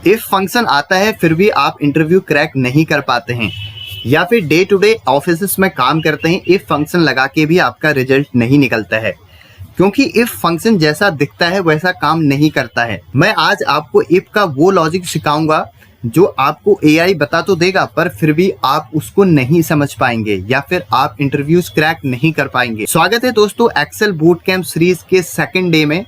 If function आता है फिर भी आप इंटरव्यू क्रैक नहीं कर पाते हैं, या फिर डे टू डे ऑफिस में काम करते हैं, इफ फंक्शन लगा के भी आपका रिजल्ट नहीं निकलता है, क्योंकि इफ फंक्शन जैसा दिखता है वैसा काम नहीं करता है। मैं आज आपको इफ का वो लॉजिक सिखाऊंगा जो आपको एआई बता तो देगा पर फिर भी आप उसको नहीं समझ पाएंगे या फिर आप इंटरव्यूज क्रैक नहीं कर पाएंगे। स्वागत है दोस्तों एक्सेल बूट कैंप सीरीज के सेकंड डे में।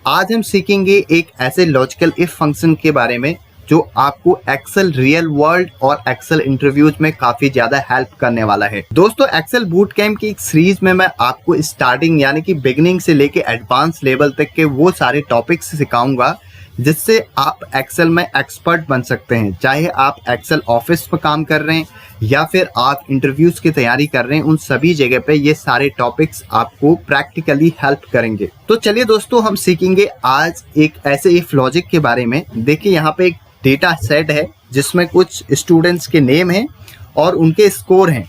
आज हम सीखेंगे एक ऐसे लॉजिकल इफ फंक्शन के बारे में जो आपको एक्सेल रियल वर्ल्ड और एक्सेल इंटरव्यूज में काफी ज्यादा हेल्प करने वाला है। दोस्तों एक्सेल बूट कैंप की एक सीरीज में मैं आपको स्टार्टिंग यानी कि बिगिनिंग से लेके एडवांस लेवल तक के वो सारे टॉपिक्स सिखाऊंगा जिससे आप एक्सेल में एक्सपर्ट बन सकते हैं। चाहे आप एक्सेल ऑफिस पर काम कर रहे हैं या फिर आप इंटरव्यूज की तैयारी कर रहे हैं, उन सभी जगह पे ये सारे टॉपिक्स आपको प्रैक्टिकली हेल्प करेंगे। तो चलिए दोस्तों हम सीखेंगे आज एक ऐसे इफ लॉजिक के बारे में। देखिए यहाँ पे एक डेटा सेट है जिसमें कुछ स्टूडेंट्स के नेम हैं और उनके स्कोर हैं।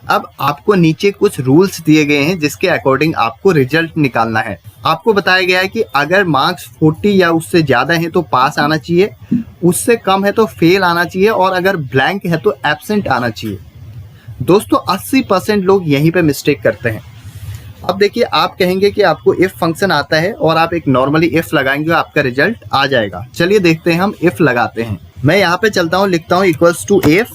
अब आपको नीचे कुछ रूल्स दिए गए हैं जिसके अकॉर्डिंग आपको रिजल्ट निकालना है। आपको बताया गया है कि अगर मार्क्स 40 या उससे ज्यादा है तो पास आना चाहिए, उससे कम है तो फेल आना चाहिए और अगर ब्लैंक है तो एब्सेंट आना चाहिए। दोस्तों 80% लोग यहीं पे मिस्टेक करते हैं। अब देखिए आप कहेंगे कि आपको इफ फंक्शन आता है और आप एक नॉर्मली इफ लगाएंगे आपका रिजल्ट आ जाएगा। चलिए देखते हैं हम इफ लगाते हैं। मैं यहाँ पे चलता हूँ, लिखता हूँ equals to if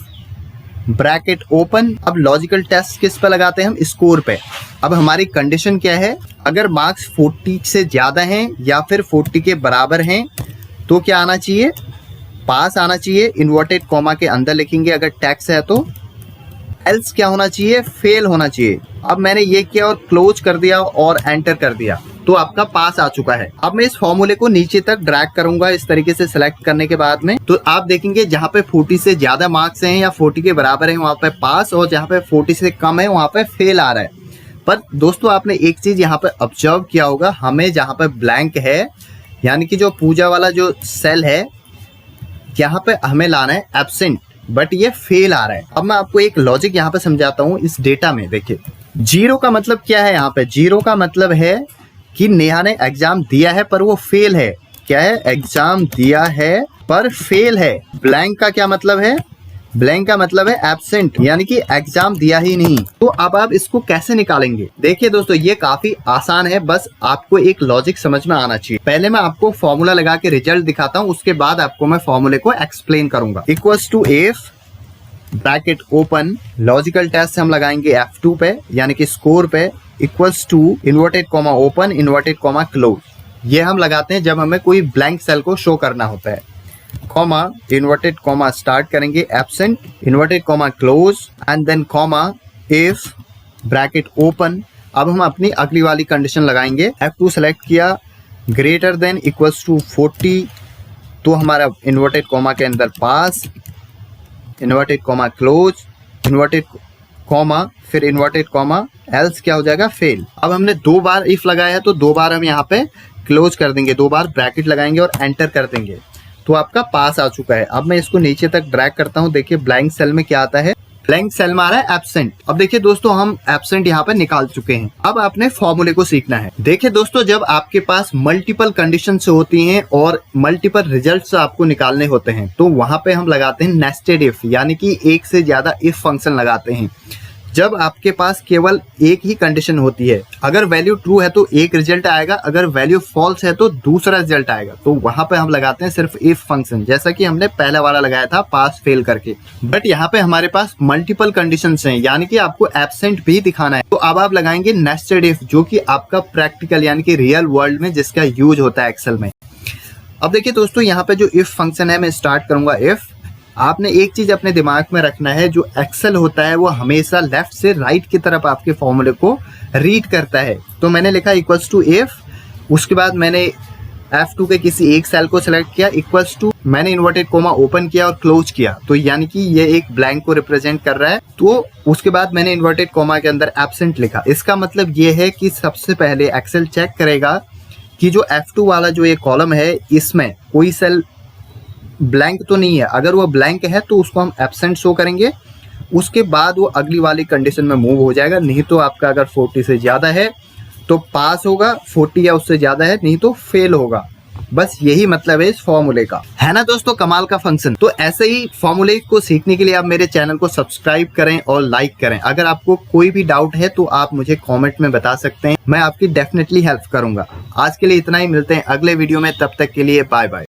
bracket open. अब लॉजिकल टेस्ट किस पे लगाते हैं हम? स्कोर पे। अब हमारी कंडीशन क्या है? अगर मार्क्स 40 से ज्यादा हैं या फिर 40 के बराबर हैं तो क्या आना चाहिए? पास आना चाहिए। इन्वर्टेड कॉमा के अंदर लिखेंगे अगर टैक्स है तो। एल्स क्या होना चाहिए? फेल होना चाहिए। अब मैंने ये किया और क्लोज कर दिया और एंटर कर दिया तो आपका पास आ चुका है। अब मैं इस फॉर्मूले को नीचे तक ड्रैग करूंगा इस तरीके से सिलेक्ट करने के बाद में, तो आप देखेंगे जहां पे 40 से ज्यादा मार्क्स हैं या 40 के बराबर है वहां पे पास, और जहां पे 40 से कम है वहां पे फेल आ रहा है। पर दोस्तों आपने एक चीज यहाँ पे ऑब्जर्व किया होगा, हमें जहां पे ब्लैंक है यानी कि जो पूजा वाला जो सेल है यहाँ पे हमें लाना है एब्सेंट, बट ये फेल आ रहा है। अब मैं आपको एक लॉजिक यहाँ पे समझाता हूँ इस डेटा में। देखिए जीरो का मतलब क्या है? यहाँ पे जीरो का मतलब है कि नेहा ने एग्जाम दिया है पर वो फेल है। क्या है? एग्जाम दिया है पर फेल है। ब्लैंक का क्या मतलब है? ब्लैंक का मतलब है एब्सेंट, यानी कि एग्जाम दिया ही नहीं। तो अब आप इसको कैसे निकालेंगे? देखिए दोस्तों ये काफी आसान है, बस आपको एक लॉजिक समझ में आना चाहिए। पहले मैं आपको फॉर्मूला लगा के रिजल्ट दिखाता हूँ, उसके बाद आपको मैं फॉर्मूले को एक्सप्लेन करूंगा। Equals to if bracket open, logical test हम लगाएंगे F2 पे यानी कि स्कोर पे, equals to inverted comma open inverted comma close. ये हम लगाते हैं जब हमें कोई ब्लैंक सेल को शो करना होता है। कॉमा इन्वर्टेड कॉमा स्टार्ट करेंगे absent, inverted comma close and then comma if bracket open. अब हम अपनी अगली वाली कंडीशन लगाएंगे। F2 सेलेक्ट किया, ग्रेटर देन इक्वल्स टू 40, तो हमारा इन्वर्टेड कॉमा के अंदर पास, inverted comma close, inverted comma फिर इन्वर्टेड कॉमा, एल्स क्या हो जाएगा? फेल। अब हमने 2 बार इफ लगाया है तो 2 बार हम यहाँ पे क्लोज कर देंगे, 2 बार ब्रैकेट लगाएंगे और एंटर कर देंगे तो आपका पास आ चुका है। अब मैं इसको नीचे तक ड्रैग करता हूँ। देखिए ब्लैंक सेल में क्या आता है? ब्लैंक सेल में आ रहा है एब्सेंट। अब देखिए दोस्तों हम एब्सेंट यहाँ पे निकाल चुके हैं। अब आपने फॉर्मूले को सीखना है। देखिए दोस्तों जब आपके पास मल्टीपल कंडीशन होती हैं और मल्टीपल रिजल्ट्स आपको निकालने होते हैं तो वहां पे हम लगाते हैं नेस्टेड इफ, यानी कि एक से ज्यादा इफ फंक्शन लगाते हैं। जब आपके पास केवल एक ही कंडीशन होती है, अगर वैल्यू ट्रू है तो एक रिजल्ट आएगा, अगर वैल्यू फॉल्स है तो दूसरा रिजल्ट आएगा, तो वहां पे हम लगाते हैं सिर्फ इफ फंक्शन, जैसा कि हमने पहला वाला लगाया था पास फेल करके। बट यहाँ पे हमारे पास मल्टीपल कंडीशंस हैं यानी कि आपको एब्सेंट भी दिखाना है, तो अब आप लगाएंगे नेस्टेड इफ जो कि आपका प्रैक्टिकल यानी कि रियल वर्ल्ड में जिसका यूज होता है एक्सेल में। अब देखिए दोस्तों यहाँ पे जो इफ फंक्शन है मैं स्टार्ट करूंगा इफ। आपने एक चीज अपने दिमाग में रखना है, जो एक्सेल होता है वो हमेशा लेफ्ट से राइट की तरफ आपके फॉर्मूले को रीड करता है। तो मैंने लिखा इक्वल्स टू इफ, उसके बाद मैंने F2 के किसी एक सेल को सिलेक्ट किया, इक्वल्स टू मैंने इन्वर्टेड कोमा ओपन किया और क्लोज किया, तो यानी कि ये एक ब्लैंक को रिप्रेजेंट कर रहा है। तो उसके बाद मैंने इन्वर्टेड कोमा के अंदर एब्सेंट लिखा। इसका मतलब ये है कि सबसे पहले एक्सेल चेक करेगा कि जो F2 वाला जो ये कॉलम है इसमें कोई सेल ब्लैंक तो नहीं है। अगर वो ब्लैंक है तो उसको हम एब्सेंट शो करेंगे, उसके बाद वो अगली वाली कंडीशन में मूव हो जाएगा। नहीं तो आपका अगर 40 से ज्यादा है तो पास होगा, 40 या उससे ज्यादा है नहीं तो फेल होगा। बस यही मतलब है इस फॉर्मूले का, है ना दोस्तों, कमाल का फंक्शन। तो ऐसे ही फॉर्मूले को सीखने के लिए आप मेरे चैनल को सब्सक्राइब करें और लाइक करें। अगर आपको कोई भी डाउट है तो आप मुझे कमेंट में बता सकते हैं, मैं आपकी डेफिनेटली हेल्प करूंगा। आज के लिए इतना ही, मिलते हैं अगले वीडियो में, तब तक के लिए बाय बाय।